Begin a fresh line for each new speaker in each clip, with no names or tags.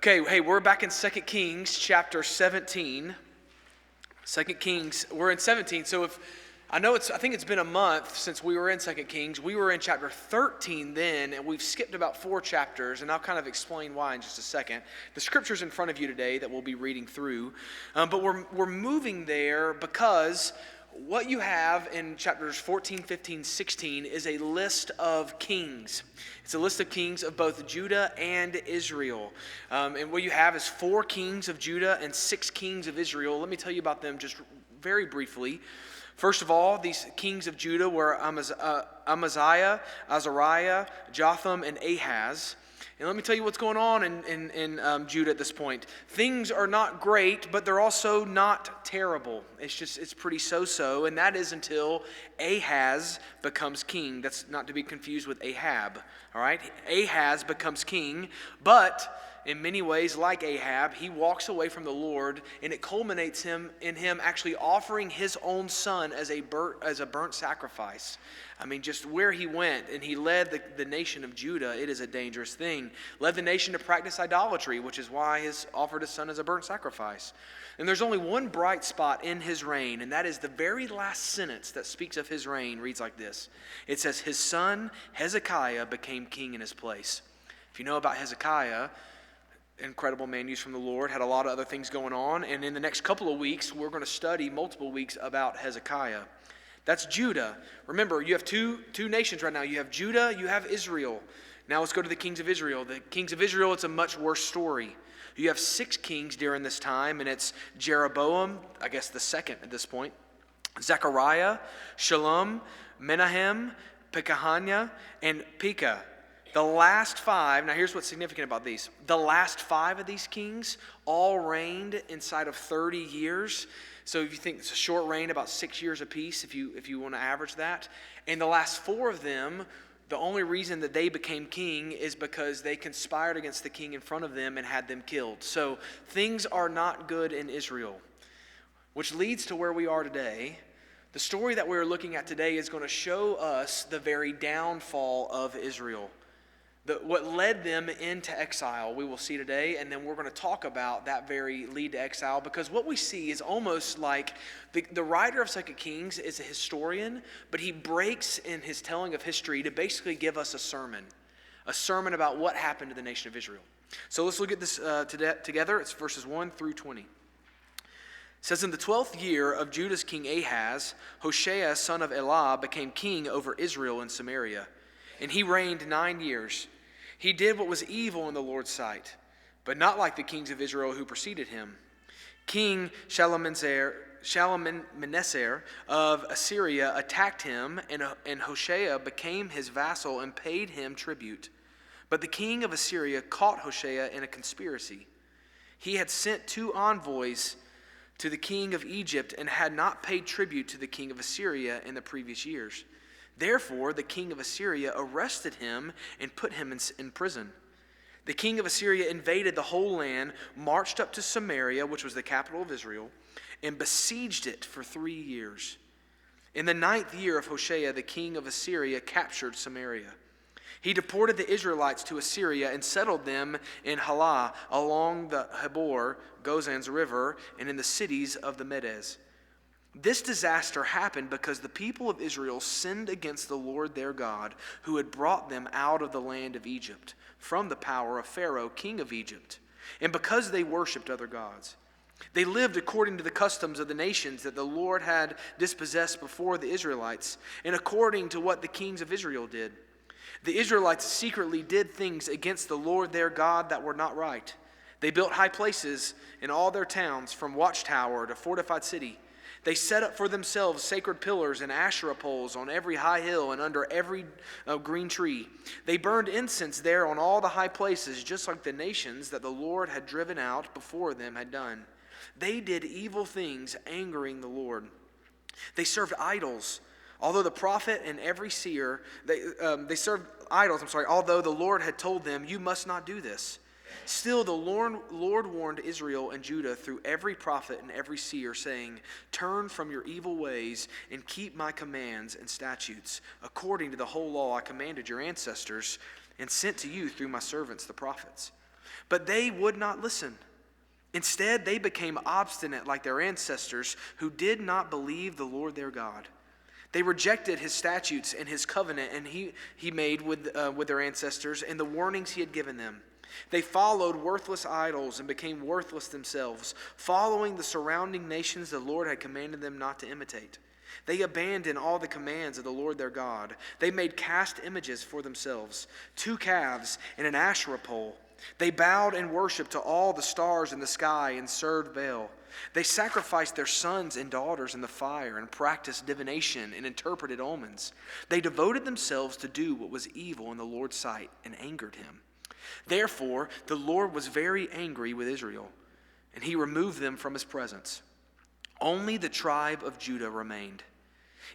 Okay, hey, we're back in 2 Kings chapter 17. 2 Kings, we're in 17. So I think it's been a month since we were in 2 Kings. We were in chapter 13 then, and we've skipped about 4 chapters, and I'll kind of explain why in just a second. The scripture's in front of you today that we'll be reading through. But we're moving there because what you have in chapters 14, 15, 16 is a list of kings. It's a list of kings of both Judah and Israel. And what you have is 4 kings of Judah and 6 kings of Israel. Let me tell you about them just very briefly. First of all, these kings of Judah were Amaziah, Azariah, Jotham, and Ahaz. And let me tell you what's going on in Judah at this point. Things are not great, but they're also not terrible. It's pretty so-so, and that is until Ahaz becomes king. That's not to be confused with Ahab, all right? Ahaz becomes king, but in many ways, like Ahab, he walks away from the Lord, and it culminates in him actually offering his own son as a burnt sacrifice. I mean, just where he went, and he led the nation of Judah, it is a dangerous thing. Led the nation to practice idolatry, which is why he offered his son as a burnt sacrifice. And there's only one bright spot in his reign, and that is the very last sentence that speaks of his reign reads like this. It says, his son Hezekiah became king in his place. If you know about Hezekiah, incredible man used from the Lord, had a lot of other things going on, and in the next couple of weeks, we're going to study multiple weeks about Hezekiah. That's Judah. Remember, you have two nations right now. You have Judah, you have Israel. Now let's go to the kings of Israel. The kings of Israel, it's a much worse story. You have 6 kings during this time, and it's Jeroboam, I guess the second at this point, Zechariah, Shalom, Menahem, Pekahaniah, and Pekah. The last 5, now here's what's significant about these. The last 5 of these kings all reigned inside of 30 years. So if you think it's a short reign, about 6 years apiece, if you want to average that. And the last 4 of them, the only reason that they became king is because they conspired against the king in front of them and had them killed. So things are not good in Israel, which leads to where we are today. The story that we're looking at today is going to show us the very downfall of Israel. What led them into exile, we will see today, and then we're going to talk about that very lead to exile, because what we see is almost like the writer of 2 Kings is a historian, but he breaks in his telling of history to basically give us a sermon about what happened to the nation of Israel. So let's look at this together. It's verses 1 through 20. It says, in the 12th year of Judah's king Ahaz, Hoshea, son of Elah, became king over Israel and Samaria, and he reigned 9 years. He did what was evil in the Lord's sight, but not like the kings of Israel who preceded him. King Shalmaneser of Assyria attacked him, and Hoshea became his vassal and paid him tribute. But the king of Assyria caught Hoshea in a conspiracy. He had sent 2 envoys to the king of Egypt and had not paid tribute to the king of Assyria in the previous years. Therefore, the king of Assyria arrested him and put him in prison. The king of Assyria invaded the whole land, marched up to Samaria, which was the capital of Israel, and besieged it for 3 years. In the 9th year of Hoshea, the king of Assyria captured Samaria. He deported the Israelites to Assyria and settled them in Halah along the Habor, Gozan's river, and in the cities of the Medes. This disaster happened because the people of Israel sinned against the Lord their God, who had brought them out of the land of Egypt, from the power of Pharaoh, king of Egypt, and because they worshipped other gods. They lived according to the customs of the nations that the Lord had dispossessed before the Israelites, and according to what the kings of Israel did. The Israelites secretly did things against the Lord their God that were not right. They built high places in all their towns, from watchtower to fortified city. They set up for themselves sacred pillars and Asherah poles on every high hill and under every green tree. They burned incense there on all the high places, just like the nations that the Lord had driven out before them had done. They did evil things, angering the Lord. They served idols, although the prophet and every seer, they served idols, although the Lord had told them, you must not do this. Still, the Lord warned Israel and Judah through every prophet and every seer, saying, turn from your evil ways and keep my commands and statutes, according to the whole law I commanded your ancestors and sent to you through my servants the prophets. But they would not listen. Instead, they became obstinate like their ancestors who did not believe the Lord their God. They rejected his statutes and his covenant and he made with their ancestors and the warnings he had given them. They followed worthless idols and became worthless themselves, following the surrounding nations the Lord had commanded them not to imitate. They abandoned all the commands of the Lord their God. They made cast images for themselves, 2 calves and an Asherah pole. They bowed and worshiped to all the stars in the sky and served Baal. They sacrificed their sons and daughters in the fire and practiced divination and interpreted omens. They devoted themselves to do what was evil in the Lord's sight and angered him. Therefore, the Lord was very angry with Israel, and he removed them from his presence. Only the tribe of Judah remained.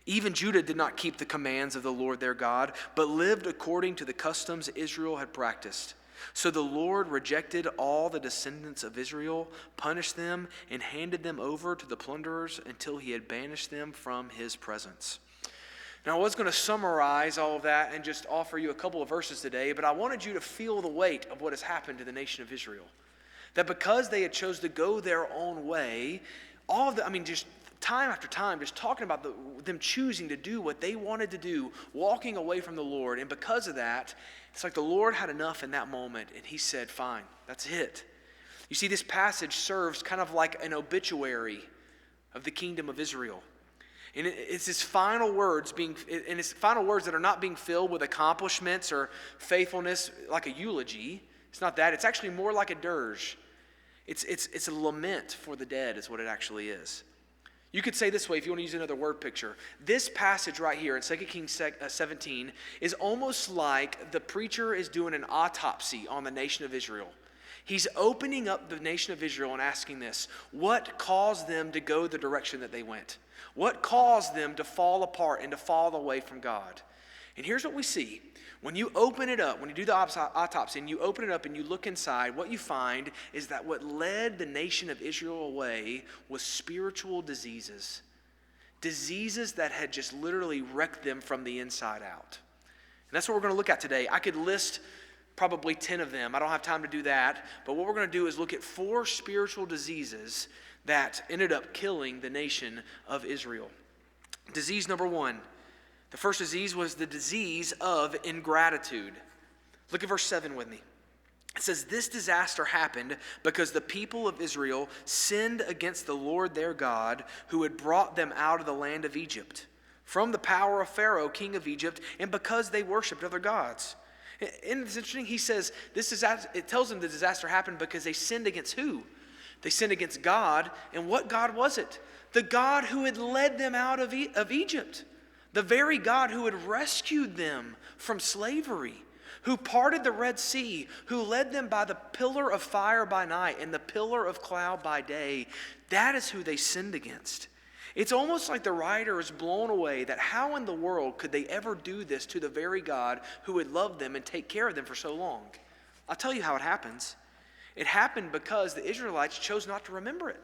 Even Judah did not keep the commands of the Lord their God, but lived according to the customs Israel had practiced. So the Lord rejected all the descendants of Israel, punished them, and handed them over to the plunderers until he had banished them from his presence. Now, I was going to summarize all of that and just offer you a couple of verses today, but I wanted you to feel the weight of what has happened to the nation of Israel. That because they had chose to go their own way, just time after time, just talking about them choosing to do what they wanted to do, walking away from the Lord. And because of that, it's like the Lord had enough in that moment, and he said, fine, that's it. You see, this passage serves kind of like an obituary of the kingdom of Israel. And it's his final words that are not being filled with accomplishments or faithfulness like a eulogy. It's not that. It's actually more like a dirge. It's a lament for the dead is what it actually is. You could say this way if you want to use another word picture. This passage right here in 2 Kings 17 is almost like the preacher is doing an autopsy on the nation of Israel. He's opening up the nation of Israel and asking this: what caused them to go the direction that they went? What caused them to fall apart and to fall away from God? And here's what we see. When you open it up, when you do the autopsy and you open it up and you look inside, what you find is that what led the nation of Israel away was spiritual diseases. Diseases that had just literally wrecked them from the inside out. And that's what we're going to look at today. I could list probably 10 of them. I don't have time to do that. But what we're going to do is look at 4 spiritual diseases that ended up killing the nation of Israel. Disease number 1. The first disease was the disease of ingratitude. Look at verse 7 with me. It says, this disaster happened because the people of Israel sinned against the Lord their God, who had brought them out of the land of Egypt, from the power of Pharaoh, king of Egypt, and because they worshipped other gods. And it's interesting, he says, it tells them the disaster happened because they sinned against who? They sinned against God, and what God was it? The God who had led them out of Egypt. The very God who had rescued them from slavery, who parted the Red Sea, who led them by the pillar of fire by night and the pillar of cloud by day. That is who they sinned against. It's almost like the writer is blown away that how in the world could they ever do this to the very God who had loved them and take care of them for so long? I'll tell you how it happens. It happened because the Israelites chose not to remember it.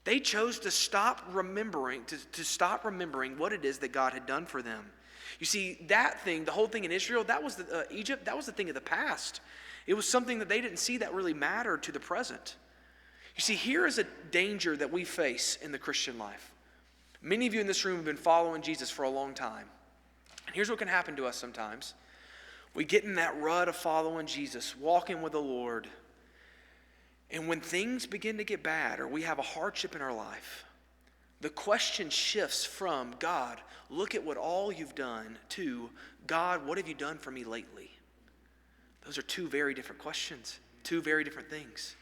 They chose to stop remembering, to stop remembering what it is that God had done for them. You see, that thing, the whole thing in Israel, that was Egypt, that was the thing of the past. It was something that they didn't see that really mattered to the present. You see, here is a danger that we face in the Christian life. Many of you in this room have been following Jesus for a long time. And here's what can happen to us sometimes. We get in that rut of following Jesus, walking with the Lord. And when things begin to get bad or we have a hardship in our life, the question shifts from, God, look at what all you've done, to, God, what have you done for me lately? Those are 2 very different questions, 2 very different things.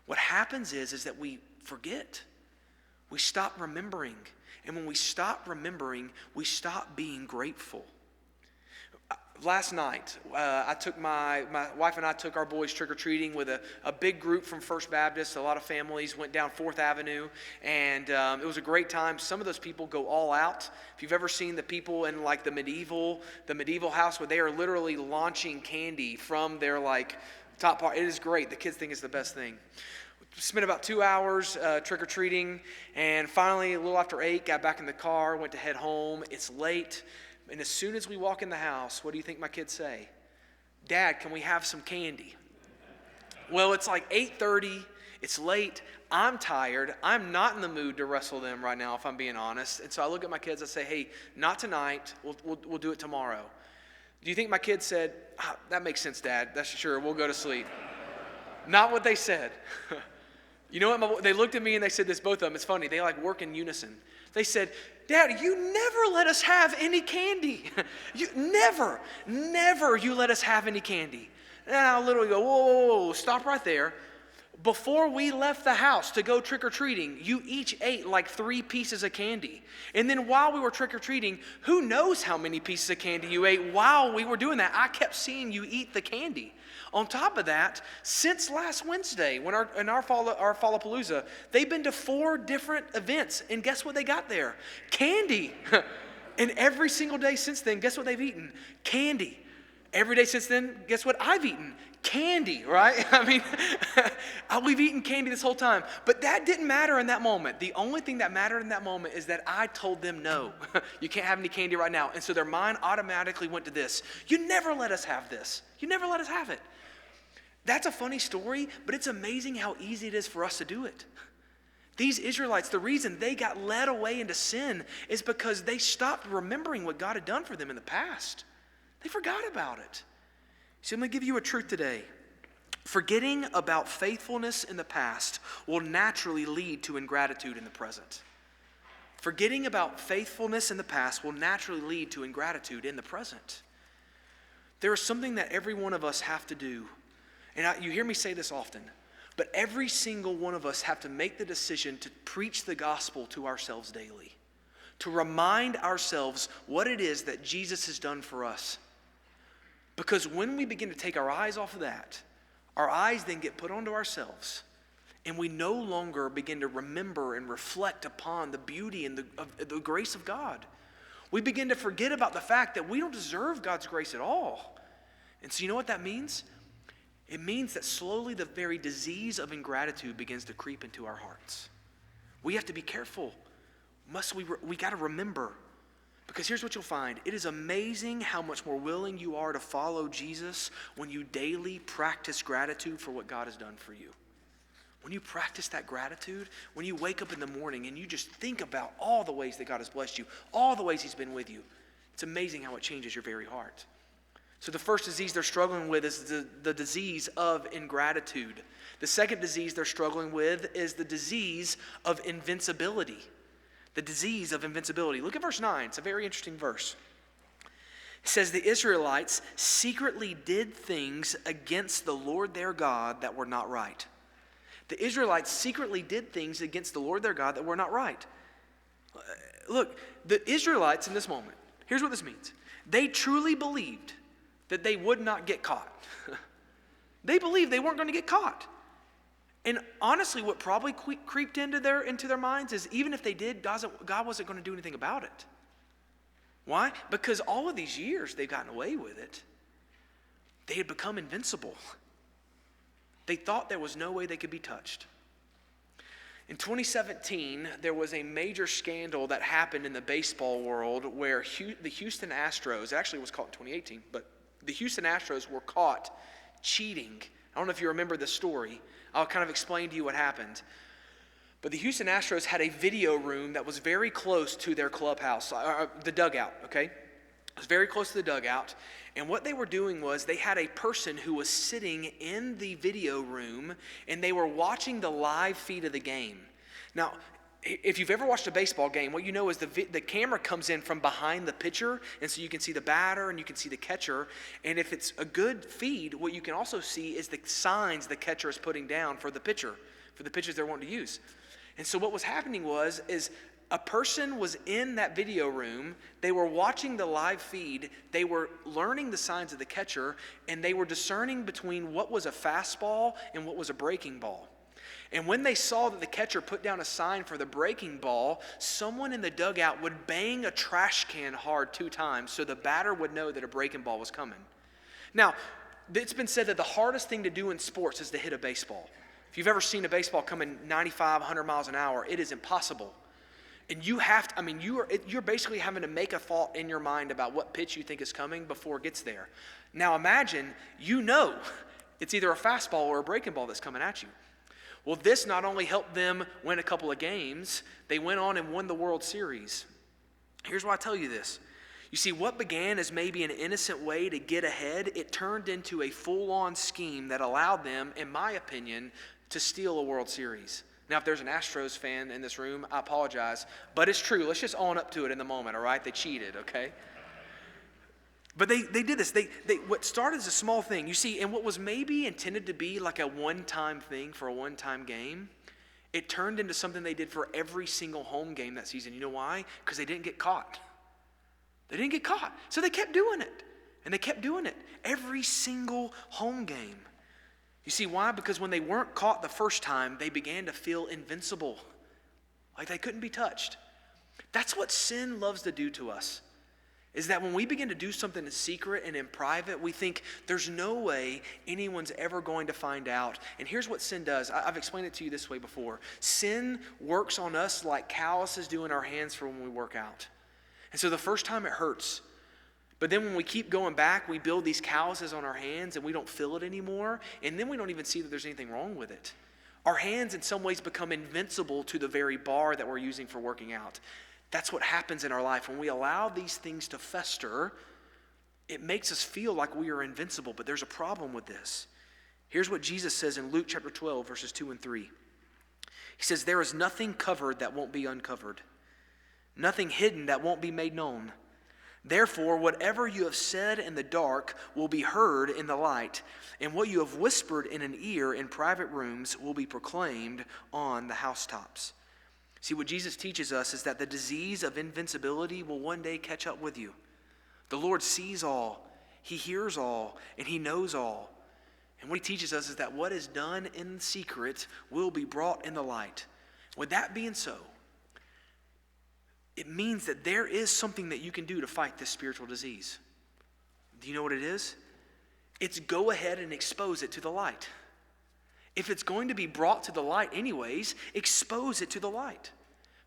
What happens is that we forget. We stop remembering. And when we stop remembering, we stop being grateful. Last night, my wife and I took our boys trick-or-treating with a big group from First Baptist. A lot of families went down 4th Avenue, and it was a great time. Some of those people go all out. If you've ever seen the people in like the medieval house where they are literally launching candy from their like top part, it is great. The kids think it's the best thing. We spent about 2 hours trick-or-treating, and finally, a little after 8, got back in the car, went to head home. It's late. And as soon as we walk in the house, what do you think my kids say? Dad, can we have some candy? Well, it's like 8:30. It's late. I'm tired. I'm not in the mood to wrestle them right now, if I'm being honest. And so I look at my kids. I say, hey, not tonight. We'll do it tomorrow. Do you think my kids said, that makes sense, Dad. That's sure. We'll go to sleep. Not what they said. You know what? They looked at me and they said this, both of them. It's funny. They like work in unison. They said, Dad, you never let us have any candy. You never you let us have any candy. And I literally go, whoa, stop right there. Before we left the house to go trick-or-treating, you each ate like 3 pieces of candy. And then while we were trick-or-treating, who knows how many pieces of candy you ate while we were doing that. I kept seeing you eat the candy. On top of that, since last Wednesday, when our Fallapalooza, they've been to 4 different events. And guess what they got there? Candy. And every single day since then, guess what they've eaten? Candy. Every day since then, guess what I've eaten? Candy, right? I mean, we've eaten candy this whole time. But that didn't matter in that moment. The only thing that mattered in that moment is that I told them no. You can't have any candy right now. And so their mind automatically went to this. You never let us have this. You never let us have it. That's a funny story, but it's amazing how easy it is for us to do it. These Israelites, the reason they got led away into sin is because they stopped remembering what God had done for them in the past. They forgot about it. So I'm going to give you a truth today. Forgetting about faithfulness in the past will naturally lead to ingratitude in the present. Forgetting about faithfulness in the past will naturally lead to ingratitude in the present. There is something that every one of us have to do. And you hear me say this often, but every single one of us have to make the decision to preach the gospel to ourselves daily, to remind ourselves what it is that Jesus has done for us. Because when we begin to take our eyes off of that, our eyes then get put onto ourselves, and we no longer begin to remember and reflect upon the beauty and the grace of God. We begin to forget about the fact that we don't deserve God's grace at all. And so you know what that means? It means that slowly the very disease of ingratitude begins to creep into our hearts. We have to be careful. We got to remember. Because here's what you'll find. It is amazing how much more willing you are to follow Jesus when you daily practice gratitude for what God has done for you. When you practice that gratitude, when you wake up in the morning and you just think about all the ways that God has blessed you, all the ways he's been with you, it's amazing how it changes your very heart. So the first disease they're struggling with is the disease of ingratitude. The second disease they're struggling with is the disease of invincibility. The disease of invincibility. Look at verse 9. It's a very interesting verse. It says, the Israelites secretly did things against the Lord their God that were not right. The Israelites secretly did things against the Lord their God that were not right. Look, the Israelites in this moment, here's what this means. They truly believed that they would not get caught. They believed they weren't going to get caught. And honestly, what probably creeped into their minds is even if they did, God wasn't going to do anything about it. Why? Because all of these years they've gotten away with it. They had become invincible. They thought there was no way they could be touched. In 2017, there was a major scandal that happened in the baseball world where the Houston Astros, actually it was caught in 2018, but the Houston Astros were caught cheating. I don't know if you remember the story. I'll kind of explain to you what happened. But the Houston Astros had a video room that was very close to their clubhouse, the dugout, okay? It was very close to the dugout. And what they were doing was they had a person who was sitting in the video room, and they were watching the live feed of the game. Now, if you've ever watched a baseball game, what you know is the camera comes in from behind the pitcher, and so you can see the batter and you can see the catcher. And if it's a good feed, what you can also see is the signs the catcher is putting down for the pitcher, for the pitchers they're wanting to use. And so what was happening is a person was in that video room, they were watching the live feed, they were learning the signs of the catcher, and they were discerning between what was a fastball and what was a breaking ball. And when they saw that the catcher put down a sign for the breaking ball, someone in the dugout would bang a trash can hard 2 times so the batter would know that a breaking ball was coming. Now, it's been said that the hardest thing to do in sports is to hit a baseball. If you've ever seen a baseball coming 95, 100 miles an hour, it is impossible. And you're basically having to make a thought in your mind about what pitch you think is coming before it gets there. Now imagine, It's either a fastball or a breaking ball that's coming at you. Well, this not only helped them win a couple of games, they went on and won the World Series. Here's why I tell you this. You see, what began as maybe an innocent way to get ahead, it turned into a full-on scheme that allowed them, in my opinion, to steal a World Series. Now, if there's an Astros fan in this room, I apologize, but it's true. Let's just own up to it in the moment, all right? They cheated, okay? But they did this. They what started as a small thing, you see, and what was maybe intended to be like a one-time thing for a one-time game, it turned into something they did for every single home game that season. You know why? Because they didn't get caught. They didn't get caught. So they kept doing it. And they kept doing it every single home game. You see why? Because when they weren't caught the first time, they began to feel invincible. Like they couldn't be touched. That's what sin loves to do to us. Is that when we begin to do something in secret and in private, we think there's no way anyone's ever going to find out. And here's what sin does. I've explained it to you this way before. Sin works on us like calluses do in our hands for when we work out. And so the first time it hurts. But then when we keep going back, we build these calluses on our hands and we don't feel it anymore. And then we don't even see that there's anything wrong with it. Our hands in some ways become invincible to the very bar that we're using for working out. That's what happens in our life. When we allow these things to fester, it makes us feel like we are invincible. But there's a problem with this. Here's what Jesus says in Luke chapter 12, verses 2 and 3. He says, "There is nothing covered that won't be uncovered. Nothing hidden that won't be made known. Therefore, whatever you have said in the dark will be heard in the light, and what you have whispered in an ear in private rooms will be proclaimed on the housetops." See, what Jesus teaches us is that the disease of invincibility will one day catch up with you. The Lord sees all, He hears all, and He knows all. And what He teaches us is that what is done in secret will be brought in the light. With that being so, it means that there is something that you can do to fight this spiritual disease. Do you know what it is? It's go ahead and expose it to the light. If it's going to be brought to the light anyways, expose it to the light.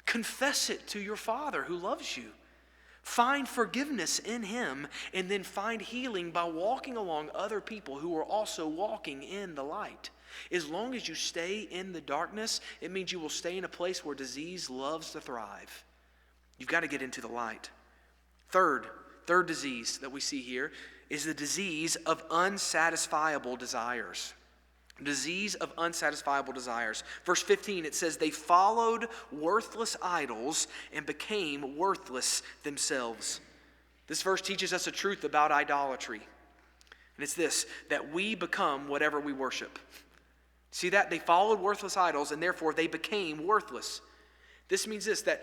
Confess it to your Father who loves you. Find forgiveness in Him, and then find healing by walking along other people who are also walking in the light. As long as you stay in the darkness, it means you will stay in a place where disease loves to thrive. You've got to get into the light. Third disease that we see here is the disease of unsatisfiable desires. Disease of unsatisfiable desires. Verse 15, it says, "They followed worthless idols and became worthless themselves." This verse teaches us a truth about idolatry. And it's this, that we become whatever we worship. See that? They followed worthless idols and therefore they became worthless. This means this, that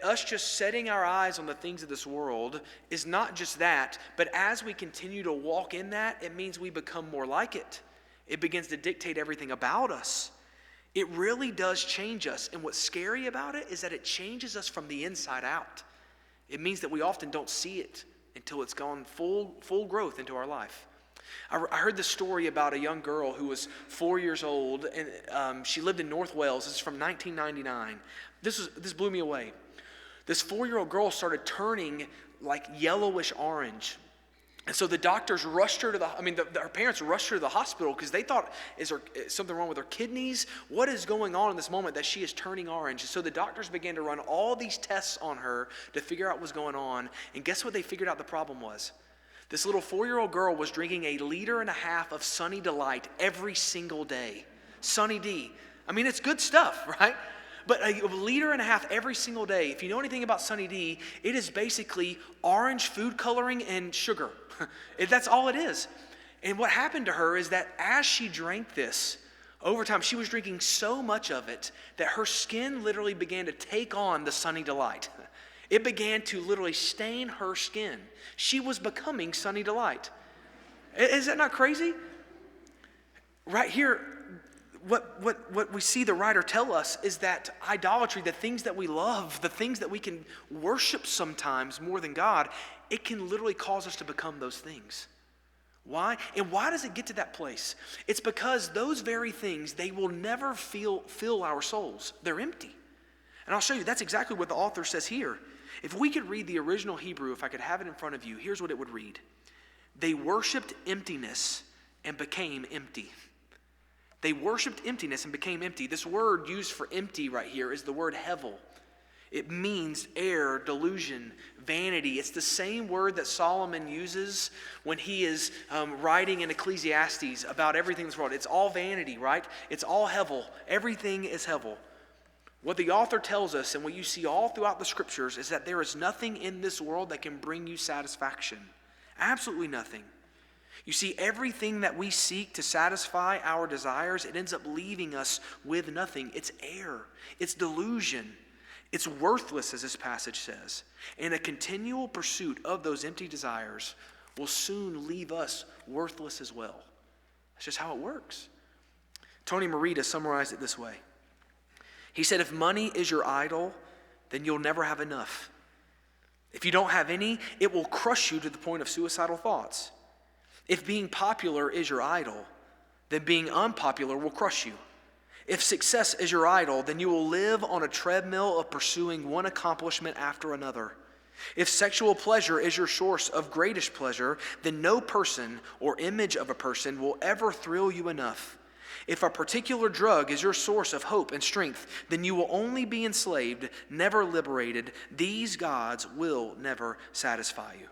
us just setting our eyes on the things of this world is not just that, but as we continue to walk in that, it means we become more like it. It begins to dictate everything about us. It really does change us. And what's scary about it is that it changes us from the inside out. It means that we often don't see it until it's gone full growth into our life. I heard this story about a young girl who was 4 years old, and she lived in North Wales. This is from 1999. This blew me away. This 4-year-old girl started turning like yellowish orange. And so the doctors rushed her to her parents rushed her to the hospital because they thought, is something wrong with her kidneys? What is going on in this moment that she is turning orange? So the doctors began to run all these tests on her to figure out what was going on. And guess what they figured out the problem was? This little 4-year-old girl was drinking 1.5 liters of Sunny Delight every single day. Sunny D. I mean, it's good stuff, right? But 1.5 liters every single day. If you know anything about Sunny D, it is basically orange food coloring and sugar. That's all it is. And what happened to her is that as she drank this, over time, she was drinking so much of it that her skin literally began to take on the Sunny Delight. It began to literally stain her skin. She was becoming Sunny Delight. Is that not crazy? Right here, what we see the writer tell us is that idolatry, the things that we love, the things that we can worship sometimes more than God, it can literally cause us to become those things. Why? And why does it get to that place? It's because those very things, they will never fill our souls. They're empty. And I'll show you, that's exactly what the author says here. If we could read the original Hebrew, if I could have it in front of you, here's what it would read. They worshiped emptiness and became empty. They worshiped emptiness and became empty. This word used for empty right here is the word hevel. It means error, delusion, vanity. It's the same word that Solomon uses when he is writing in Ecclesiastes about everything in this world. It's all vanity, right? It's all hevel. Everything is hevel. What the author tells us, and what you see all throughout the scriptures, is that there is nothing in this world that can bring you satisfaction. Absolutely nothing. You see, everything that we seek to satisfy our desires, it ends up leaving us with nothing. It's error. It's delusion. It's worthless, as this passage says. And a continual pursuit of those empty desires will soon leave us worthless as well. That's just how it works. Tony Merida summarized it this way. He said, if money is your idol, then you'll never have enough. If you don't have any, it will crush you to the point of suicidal thoughts. If being popular is your idol, then being unpopular will crush you. If success is your idol, then you will live on a treadmill of pursuing one accomplishment after another. If sexual pleasure is your source of greatest pleasure, then no person or image of a person will ever thrill you enough. If a particular drug is your source of hope and strength, then you will only be enslaved, never liberated. These gods will never satisfy you.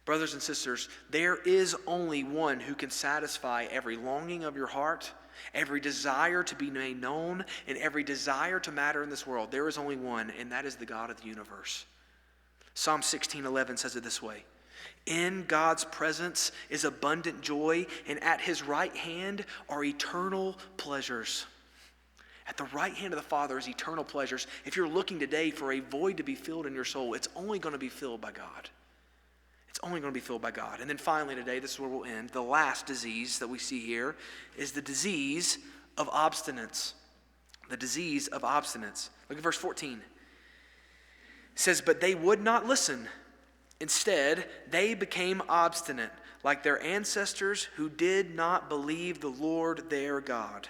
Brothers and sisters, there is only one who can satisfy every longing of your heart, every desire to be made known, and every desire to matter in this world. There is only one, and that is the God of the universe. Psalm 16:11 says it this way. In God's presence is abundant joy, and at his right hand are eternal pleasures. At the right hand of the Father is eternal pleasures. If you're looking today for a void to be filled in your soul, it's only going to be filled by God. It's only going to be filled by God. And then finally today, this is where we'll end. The last disease that we see here is the disease of obstinance. The disease of obstinance. Look at verse 14. It says, but they would not listen. Instead, they became obstinate, like their ancestors who did not believe the Lord their God.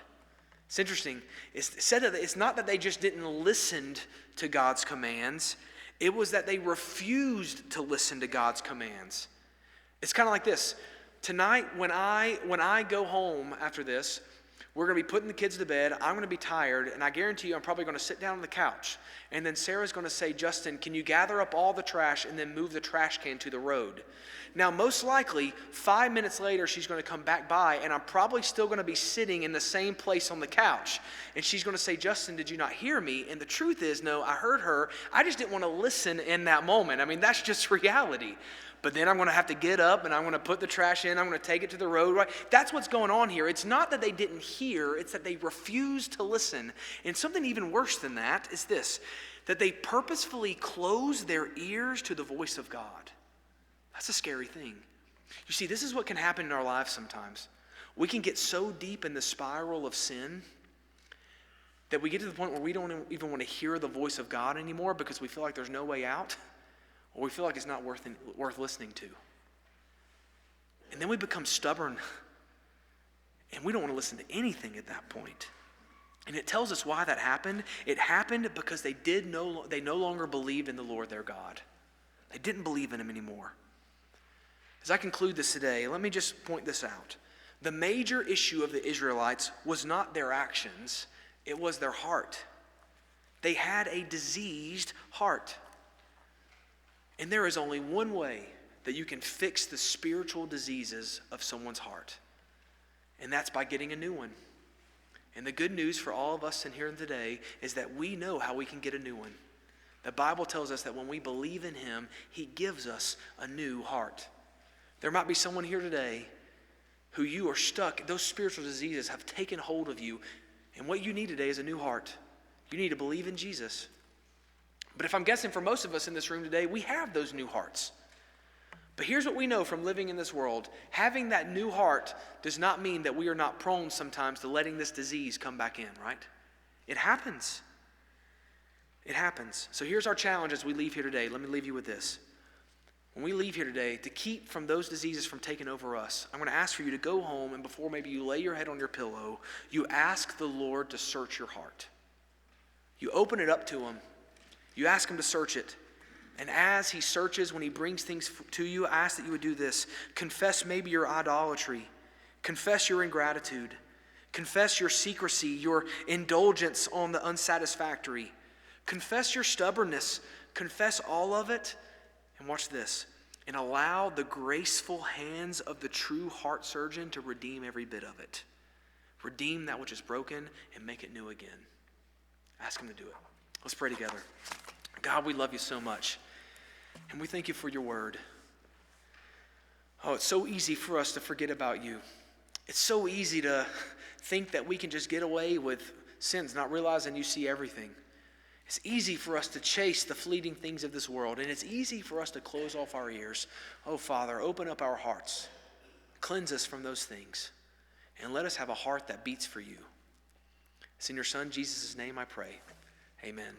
It's interesting. It's said that it's not that they just didn't listen to God's commands. It was that they refused to listen to God's commands. It's kind of like this. Tonight, when I go home after this, we're going to be putting the kids to bed. I'm going to be tired, and I guarantee you I'm probably going to sit down on the couch. And then Sarah's going to say, Justin, can you gather up all the trash and then move the trash can to the road? Now, most likely, 5 minutes later, she's going to come back by, and I'm probably still going to be sitting in the same place on the couch. And she's going to say, Justin, did you not hear me? And the truth is, no, I heard her. I just didn't want to listen in that moment. I mean, that's just reality. But then I'm going to have to get up, and I'm going to put the trash in. I'm going to take it to the road. Right? That's what's going on here. It's not that they didn't hear. It's that they refused to listen. And something even worse than that is this, that they purposefully closed their ears to the voice of God. That's a scary thing. You see, this is what can happen in our lives sometimes. We can get so deep in the spiral of sin that we get to the point where we don't even want to hear the voice of God anymore because we feel like there's no way out, or we feel like it's not worth listening to. And then we become stubborn, and we don't want to listen to anything at that point. And it tells us why that happened. It happened because they no longer believed in the Lord their God. They didn't believe in him anymore. As I conclude this today, let me just point this out. The major issue of the Israelites was not their actions, it was their heart. They had a diseased heart. And there is only one way that you can fix the spiritual diseases of someone's heart, and that's by getting a new one. And the good news for all of us in here today is that we know how we can get a new one. The Bible tells us that when we believe in him, he gives us a new heart. There might be someone here today who you are stuck. Those spiritual diseases have taken hold of you. And what you need today is a new heart. You need to believe in Jesus. But if I'm guessing for most of us in this room today, we have those new hearts. But here's what we know from living in this world. Having that new heart does not mean that we are not prone sometimes to letting this disease come back in, right? It happens. It happens. So here's our challenge as we leave here today. Let me leave you with this. When we leave here today, to keep from those diseases from taking over us, I'm going to ask for you to go home, and before maybe you lay your head on your pillow, you ask the Lord to search your heart. You open it up to him. You ask him to search it. And as he searches, when he brings things to you, I ask that you would do this. Confess maybe your idolatry. Confess your ingratitude. Confess your secrecy, your indulgence on the unsatisfactory. Confess your stubbornness. Confess all of it. And watch this. And allow the graceful hands of the true heart surgeon to redeem every bit of it. Redeem that which is broken and make it new again. Ask him to do it. Let's pray together. God, we love you so much. And we thank you for your word. Oh, it's so easy for us to forget about you. It's so easy to think that we can just get away with sins, not realizing you see everything. It's easy for us to chase the fleeting things of this world, and it's easy for us to close off our ears. Oh, Father, open up our hearts. Cleanse us from those things, and let us have a heart that beats for you. It's in your Son, Jesus' name I pray. Amen.